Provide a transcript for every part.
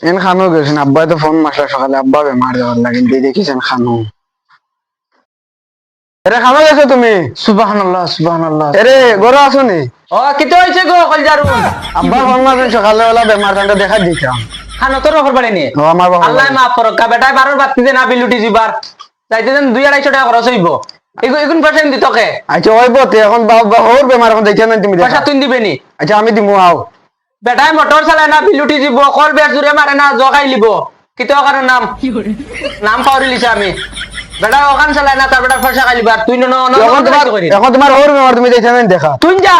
N খানো গেছেন আব্বা তো ফোন মাসলা সকালে আব্বা বেমার যাওয়ার লাগে দেখিছেন খানো এরে খানো গেছো তুমি সুবহানাল্লাহ সুবহানাল্লাহ। এরে গরো আছো নি ও কিতে হইছে গো কলজারু? আব্বা ফোন মাসেন সকালে ওলা বেমার কান্ড দেখা দিতাম খানো তোর বাপর বাড়ি নি? ও আমার বাবা আল্লাহ মাফ করক কা বেটায় বারোর বাতি দে না বিলুটি জিবার যাইতে দেন 2-250 টাকা খরচ হইব। এগুন পয়সা দিত তোকে? আচ্ছা ওই বতে এখন বাবা ওর বেমার এখন দেখছেন না তুমি পয়সা তুই দিবে নি? আচ্ছা আমি দিমু আও বেটায় মোটর চালায় না বিলুটি যাব কল বের জুরে মারে না জগাই লিব কিতে ওখানে নাম নাম পাউরি লিছে আমি বেটা ওখান চালায় না তার বেটা পয়সা খাইলিব আর তুই এখন তোমার ওর বেমার তুমি দেখছেন না দেখা তুই যা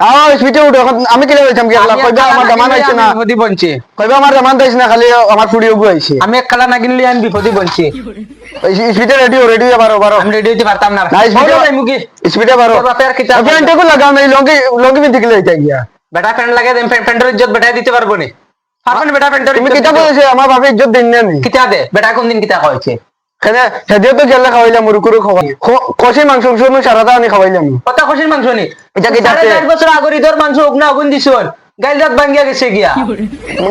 আও স্পিডে উঠো এখন আমি কি বলছিলাম কি আল্লাহ কইবা আমার জামান আইছে না বিপদি বঞ্চি কইবা আমার জামান আইছে না খালি আমার ফুড়িও গু আইছে আমি এক খেলা না কিনলে আমি বিপদি বঞ্চি স্পিডে রেডিও বারো আমি রেডি হইতে পারতাম না না স্পিডে বারো বাপের কিতাব ফ্রেন্ডে কো লাগাও না লঙ্গি লঙ্গি বিন দিলে এটা গিয়া বেটা ফ্রেন্ড লাগে দেন ফ্রেন্ডের ইজ্জত বেটা দিতে পারবো নি পারবেন বেটা ফ্রেন্ডের তুমি কিতা কইছে আমার বাপে ইজ্জত দিন না নি কিতা দে বেটা কোন দিন কিতা কইছে কেনে সেদিও তো গেলে খাওয়াইলাম মুরুকুরু খাওয়াই কষি মাংস শুনো সারাটা আনি খাওয়াইলাম কত খুশির মাংস নি এটা কিতা 4 বছর আগের ঈদের মাংস উগনা উগুন দিছন গাইল রাত ভাঙ্গিয়া গেছে গিয়া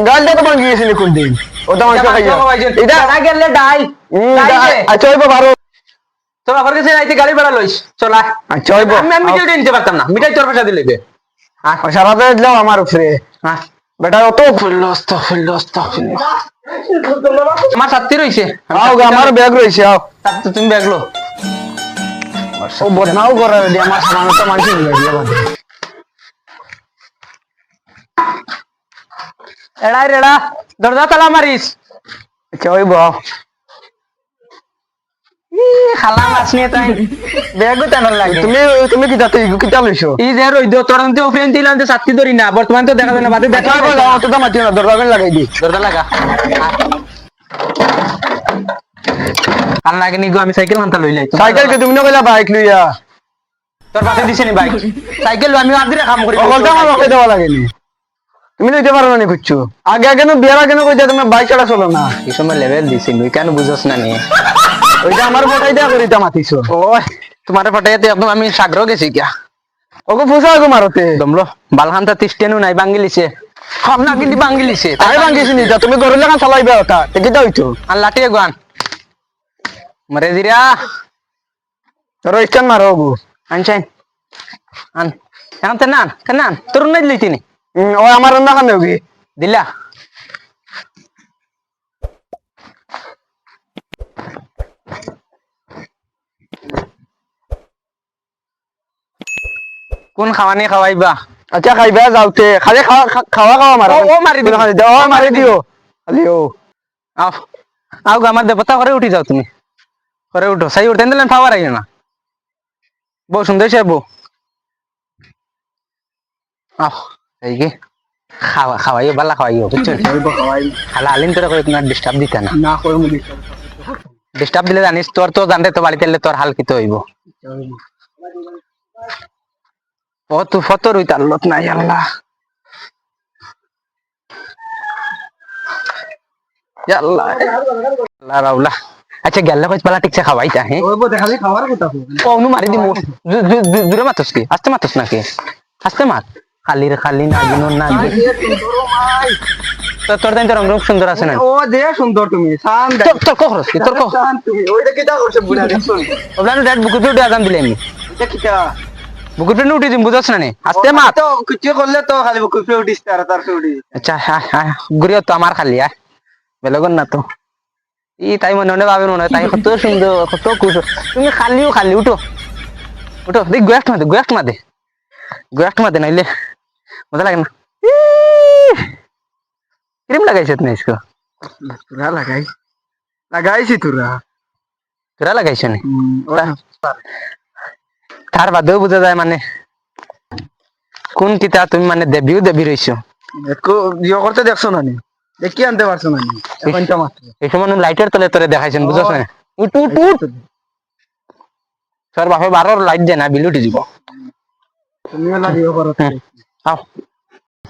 গালটা তো ভাঙি গেছিল কোন দিন ওটা মাংস খাইয়া এটা না গেলে ডাই আচ্ছা ওইবা বারো তোর আবার কাছে আইতে গাড়ি ভাড়া লইস চলা আচ্ছা ওইবা আমি মিটাই নিতে পারতাম না মিটাই তোর পয়সা দিলে সারাটা দিলাম আমার উপরে হ্যাঁ বেটা অত ফুল্লো আমার ছাত্রী রইছে আও আমার ব্যাগ রইছে আও তুমি ব্যাগ লো ও বদনাও করা রেডি আমার সামান তো মানছি লাগিয়া বাদে এড়াই রেড়া দরজা তালা মারিস আচ্ছা ওইবা খালা মাছ নিয়ে তাই ব্যাগও টানার লাগে তুমি তুমি কিতা লইছো এই যে রইদ তোরন্তে ওফেন দিলাম যে ছাত্রী ধরি না বর্তমান তো দেখা যায় না বাদে দেখা দেখা যাও অত দাম আছে না দরজা লাগাই দি দরজা লাগা কাল লাগে নি গো আমি সাইকেল আনতা লই লাই সাইকেল কে তুমি নকলা বাইক লইয়া তোর পাশে দিছে নি বাইক সাইকেল আমি আর দিরে কাম করি ওগলটা আমার ওকে দেওয়া লাগেনি তুমি লইতে পারো না খুঁজছো আগে আগে বিয়ার আগে কইতে তুমি বাইক চালা চলো না এই সময় লেভেল দিছি তুই কেন বুঝছ না নি ওইটা আমার ফটাই দেয়া করিতা মাতিছো ও তোমার ফটাইতে একদম আমি সাগর গেছি কিয়া ওগো ফুসা গো মারতে দমলো বালখানটা তিস্টেনু নাই বাঙ্গিলিছে খামনা কিন্তু বাঙ্গিলিছে তাই ভাঙ্গিছি নি তুমি ঘরে লাগা চালাইবে ওটা কিটা হইতো আর লাঠিয়ে গান মরে দিরা তোর স্ট্যান্ড মারো গো আনছেন আন এখন তে নান কেন আন তোর নাই দিলি তিনি ও আমার রান্না খানে হোগি দিলা কোন খাওয়ানি খাওয়াইবা আচ্ছা খাইবা যাওতে খালি খাওয়া খাওয়া খাওয়া মারো ও মারি দিও ও মারি দিও খালি ও আও আও আমার দেবতা করে উঠি যাও তুমি করে উঠো সাই উঠতে দিলেন পাওয়ার আইও না বউ সুন্দর সে বউ আহ এই কি খাওয়াইও বালা খাওয়াইও বুঝছো খালা আলিন তোরা করে তোমার ডিস্টার্ব দিতে না না করমু ডিস্টার্ব দিলে জানিস তোর তো জানতে তো বাড়িতে এলে তোর হাল কিতে হইব ও তুই ফতর হইতে আল্লত নাই আল্লাহ আল্লাহ আল্লাহ রাউলা আচ্ছা গেলে কইছ পালা ঠিকছে খাওয়াইতা হ্যাঁ ওই বতে খালি খাওয়ার কথা ও নু মারি দিমু দূরে মাতস কি আস্তে মাতস নাকি আস্তে মাত খালি না গিনো না তো তোর দেন তোর রূপ সুন্দর আছে না ও দে সুন্দর তুমি সান দে তোর খরচ কি তোর কো সান তুমি ওইটা কিটা করছে বুড়া দেখছো ওলানো ডেট বুকুট উঠে আজান দিলে আমি এটা কিটা বুকুট উঠে দিম বুঝছ না নি আস্তে মাত তো কিছু করলে তো খালি কুপে উঠিস তার উঠি আচ্ছা হ্যাঁ গুরিও তো আমার খালি বেলগন না তো ই তাই মনে ভাবে মনে তাই কত সুন্দর কত খুশ তুমি খালি উঠো দেখ গুয়াক্ট মাদে নাইলে মজা লাগে না ক্রিম লাগাইছে তুমি इसको তোরা লাগাইছি তোরা লাগাইছ নি তার বাদেও বোঝা যায় মানে কোন কিতা তুমি মানে দেবী রইছো একো ইয়ে করতে দেখছো না নি দেখি আনতে পারছো না নি এখন তো মাত্র এই সময় লাইটের তলে তোরে দেখাইছেন বুঝছ না উঠ তোর বাপে 12 লাইট দেয় না বিলুটি দিব তুমিও লাগিও করো আও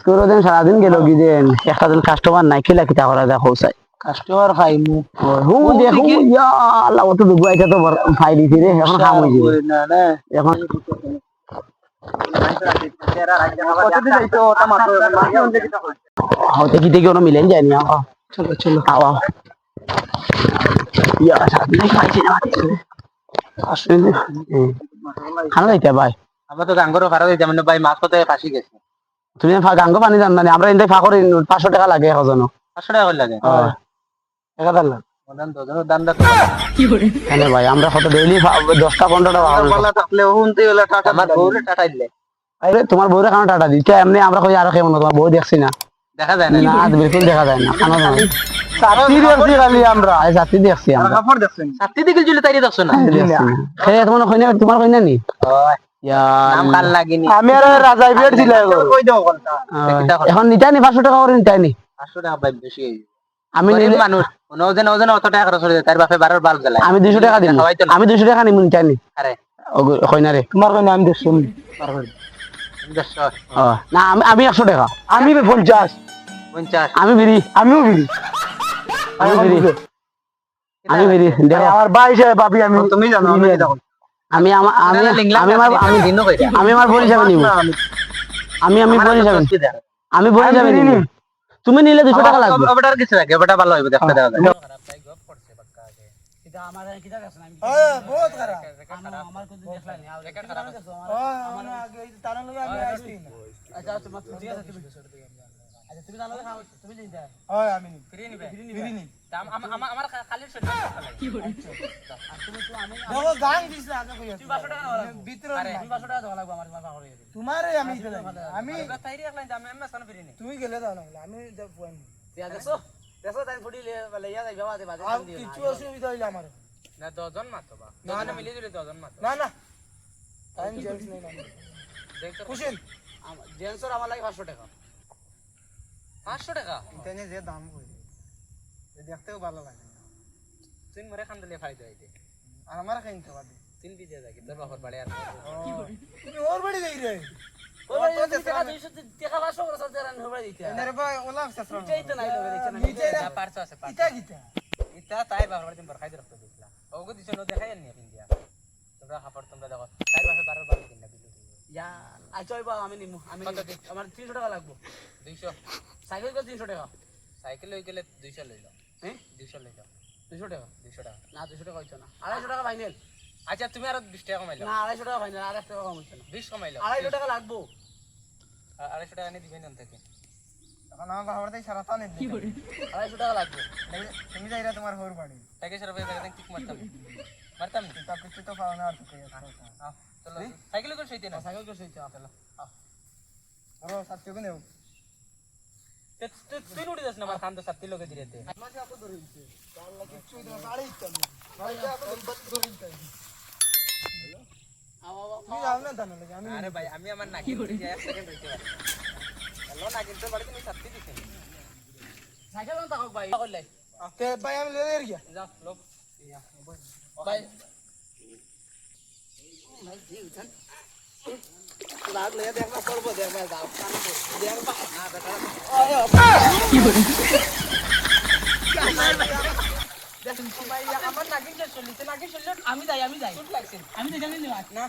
তোর দিন সারাদিন গেল কি দিন একটা দিন কাস্টমার নাই খেলা কিতা করা দেখো চাই কাস্টমার খাইমু হু দেখো ইয়া আল্লাহ তো দুবাইটা তো ফাই দিছি রে এখন কাম হই যাবে না না এখন হতে কি থেকে ওরা মিলেন যায় না চলো চলো আও ইয়া সাথে নাই খাইছি না আসলে খানা যাইতে ভাই আমরা তো গাঙ্গরও ফারা দিতাম না ভাই মাছ কোথায় ফাঁসি গেছে তুমি গাঙ্গ পানি জান না আমরা ইন্দে ফা করি 500 টাকা লাগে এখন 500 টাকা করে লাগে হ্যাঁ 1000 লাখ ওদান দুজনের দাম দা তো কেন ভাই আমরা কত ডেইলি 10টা 15টা বলা থাকলে হুনতে হলে টাকা আমার বউরে টাটা দিলে আরে তোমার বউরে খানা টাটা দিতে এমনি আমরা কই আর কেমন তোমার বউ দেখছি না দেখা যায় না না বিলকুল দেখা যায় না খানা দাও সাথী দেখছি খালি আমরা আই জাতি দেখছি আমরা কাপড় দেখছেন সাথী দিকে জুলে তাইরে দেখছ না হে তোমার কইনা নি ওই ইয়া নাম কাল লাগিনি আমি আর রাজাই বের দিলাই কই দাও কোনটা এখন নিতাই নি 500 টাকা করে নিতাই নি 500 টাকা ভাই বেশি আমি গরিব নিলে মানুষ ওজন ওজন অত টাকা খরচ হয়ে যায় তার বাপে 12 বাল্ব জ্বালায় আমি 200 টাকা দিই খাওয়াইতো না। আমি 200 টাকা নিমু নিতাই নি আরে কইনা রে তোমার কই নাম দেখছেন না আমি 100 টাকা আমি 50 50 আমি বিড়ি আমিও বিড়ি আমি বিড়ি আমি বিড়ি দেখো আমার ভাই সাহেব ভাবি আমি তুমি জানো আমি দেখো আমি আমি আমি আমি দিন কই আমি আমার বোন হিসাবে নিব আমি বোন হিসাবে আমি বোন হিসাবে নিব তুমি নিলে 200 টাকা লাগবে ওটার কিছু লাগে ওটা ভালো হবে দেখতে দেখা যায় বহুত খারাপ আমার কোন দেখলাই নি আমার আগে তারা লগে আমি আসছি আচ্ছা তোমার ঠিক আছে তুমি আচ্ছা তুমি জানো খাও তুমি নিতে হয় আমি ফ্রি নিবে ফ্রি নি আমার খালি শরীর কি করে তুমি তো আমি দেখো গান দিছ আগে কই তুমি 500 টাকা নাও ভিতরে আরে তুমি 500 টাকা দাও লাগবে আমার মাথা করে তোমারে আমি দিলাম আমি তাইরি একলাই আমি এমএস কানে ফ্রি নি তুমি গেলে দাও না আমি দেব ফুয়ান দিয়া দেখো দেখো তাই ফুটি বলে ইয়া যাই বাবা বাজে আর কিছু অসুবিধা হইলো আমার না 10 জন মাত্র বা না মিলে দিলে 10 জন মাত্র না না টাইম জেন্টস নাই না দেখছো কুশিন জেন্সর আমার লাগে 500 টাকা 500 টাকা ইন্টারনে যে দাম কই দেখতেও ভালো লাগে তুই মরে খান দিলে ফায়দা হইতে আর আমার খাইতে পারবে তিন বিজে যায় তোর বাপর বাড়ি আর তুমি ওর বাড়ি যাই রে ওই টাকা 200 টাকা 500 করে সাথে রান হবে দিতে এনারে ভাই ওলা সাসরা এইটাই তো নাই লগে দেখছেন নিচে যা পারছো আছে ইটা গিতা ইতা তাই বাপর বাড়ি তুমি খাইতে রাখতে দিছিলা ওগো দিছ ন দেখাই নি ইন্ডিয়া তোমরা খাবার তোমরা দেখো তাই বাপে 12 বাড়ি কিনা বিলু ইয়া আচ্ছা ওই বাবা আমি নিমু আমি আমার 300 টাকা লাগবে 200 সাইকেল কো 300 টাকা সাইকেল হই গেলে 200 লইলো হ্যাঁ 200 লইলো 200 টাকা 200 টাকা না 200 টাকা হইছে না 250 টাকা ফাইনাল আচ্ছা তুমি আর 20 টাকা কমাইলো না 250 টাকা ফাইনাল আর 1 টাকা কম হইছে না 20 কমাইলো 250 টাকা লাগবে 250 টাকা নি দিবেন না থেকে এখন আমার বাবার তাই সারাটা নেই 250 টাকা লাগবে তুমি যাইরা তোমার হোর বাড়ি টাকা সর ভাই দেখেন কি মারতাম মারতাম না তা কিছু তো পাও না আর তো কই চলো সাইকেল করে সইতে না সাইকেল কো সইতে চলো বড় সাথে কোনে তুই উঠে যাস না আমার খান তো সাথে লোকে দিরেতে মাঝে আপু ধরে দিতে আল্লাহ কিছু তো গাড়ি ইচ্ছা নেই মাঝে আপু ধরে দিতে তুমি যাও না জানো লাগে আমি আরে ভাই আমি আমার নাকি এক সেকেন্ড রইতে পারি হ্যালো না কিন্তু বাড়িতে আমি সাথে দিছি সাইকেল কোন টাকা ভাই কইলাই তে ভাই আমি লেলে গিয়া যা লোক ভাই ভাই জি উঠান লাগলে দেখবা করবো দেখবা যাও দেখবা না বেটা কি বলে ভাই আমার নাকি চলিতে নাকি চললে আমি যাই শুট লাগছে আমি তো জানি না না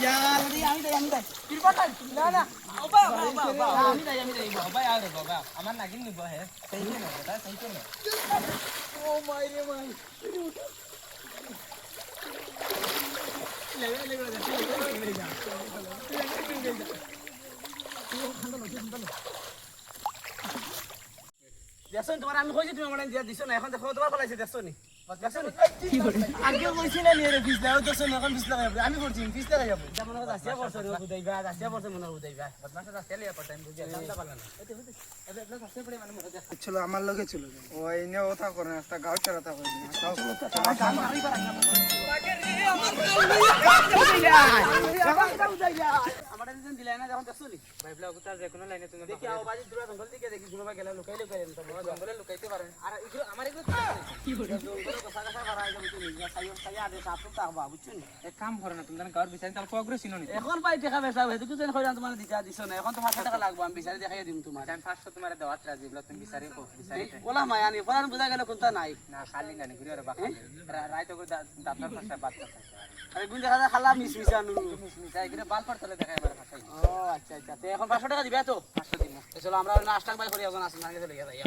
ইয়ার আমি যাই কিরপটা না না ওবা আমি যাই বাবা আর বাবা আমার নাগিন নিব হে সেই না বেটা সেই না ও মাই রে মাই দেখছো তোমার আমি কইছি তুমি আমার দিয়া দিছো না এখন দেখো তোমার ফলাইছে দেখছো নি দেখছো নি আগে কইছি না নিয়ে রে ফিস লাগাও তো শুন এখন ফিস লাগাই আমি করছি ফিস লাগাই যাবো যেমন আসিয়া বছর বুদাইবা আসিয়া বছর মনে বুদাইবা বদমাশে আসতে লিয়া পড়তাম বুঝি জানতা পারলা না এবে এবে আসতে পড়ে মানে মরে যাচ্ছে চলো আমার লগে চলো ও এনে ওটা করে না একটা গাও চড়াতা করে না আমার দিন দিলাই না যখন দেখছো নি ভাইবলা উতার যে কোনো লাইনে তুমি দেখি আও বাজি দূরে জঙ্গল দিকে দেখি শুনবা গেল লুকাই লুকাই তো জঙ্গলে লুকাইতে পারেন আর এগুলো আমার এগুলো কি করে জঙ্গলে কথা কথা করাই যাবে তুমি সাইও সাইয়া আদে সাপ তো তাকবা বুঝছনি এক কাম করে না তুমি গাওর বিচারি তার প্রগ্রেস চিনো নি এখন পাই দেখা বেসা হেতু যেন কইরাম তোমার দিতা দিছো না এখন তো 500 টাকা লাগবে আমি বিচারি দেখাই দিম তোমার টাইম 500 তোমার দেওয়াত রাজি বলা তুমি বিচারি কো বিচারি ওলা মায়ানি পরান বুঝা গেল কোনটা নাই না খালি না ঘুরে আর বাকি রাইতো করে দাঁতার ভাষা বাত করতে আরে গুন দেখা যায় খালা মিস মিসানু মিশাই করে বাল পড়তলে দেখাই আমার ভাষাই ও আচ্ছা আচ্ছা তে এখন 500 টাকা দিবা তো 500 দিমু চলো আমরা নাস্তা বাই করি এখন আসি মার্কেটে চলে যাই